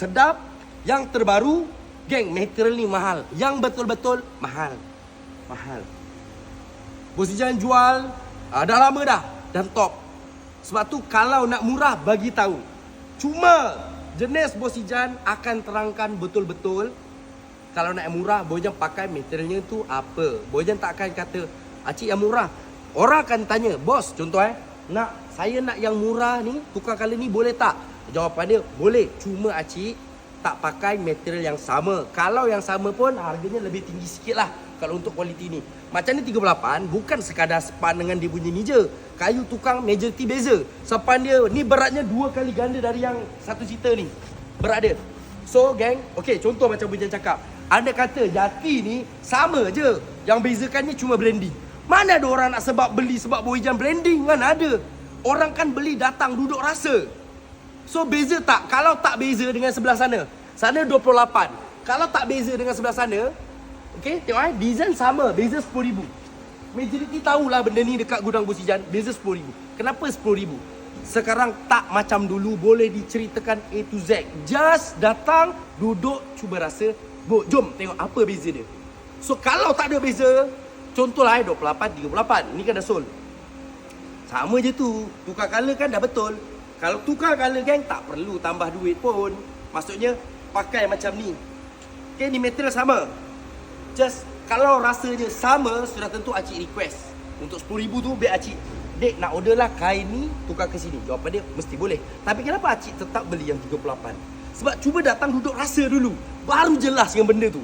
sedap, yang terbaru. Geng, material ni mahal. Yang betul-betul mahal. Mahal. Bos Ijan jual dah lama dah dan top. Sebab tu kalau nak murah bagi tahu. Cuma jenis Bos Ijan akan terangkan betul-betul. Kalau nak yang murah, Bos Ijan pakai materialnya tu apa. Bos Ijan tak akan kata acik yang murah. Orang akan tanya, bos contoh saya nak yang murah ni, tukar color ni boleh tak? Jawapan dia, boleh. Cuma acik tak pakai material yang sama. Kalau yang sama pun harganya lebih tinggi sikit lah. Kalau untuk kualiti ni. Macam ni 38 bukan sekadar sepan dengan dia punya ni je. Kayu tukang majority beza. Sepan dia ni beratnya 2 kali ganda dari yang 1 seater ni. Berat dia. So gang, okay, contoh macam Bojan cakap. Anda kata Yati ni sama je. Yang bezakannya cuma branding. Mana ada orang nak beli sebab Bojan branding kan ada. Orang kan beli datang duduk rasa. So beza tak? Kalau tak beza dengan sebelah sana. Sana 28. Kalau tak beza dengan sebelah sana, okay, tengok design sama, beza 10,000. Majoriti tahulah benda ni dekat gudang Bos Ijan, beza 10,000. Kenapa 10,000? Sekarang tak macam dulu, boleh diceritakan A to Z. Just datang, duduk, cuba rasa. Jom tengok apa beza dia. So kalau tak ada beza, contohlah 28, 38. Ni kan dah sold. Sama je tu. Tukar color kan dah betul. Kalau tukar color geng, tak perlu tambah duit pun. Maksudnya pakai macam ni. Okay, ni material sama. Just kalau rasanya sama, sudah tentu acik request. Untuk 10,000 tu biar acik, dek nak order lah kain ni, tukar ke sini. Jawapan dia mesti boleh. Tapi kenapa acik tetap beli yang 38? Sebab cuba datang duduk rasa dulu, baru jelas dengan benda tu.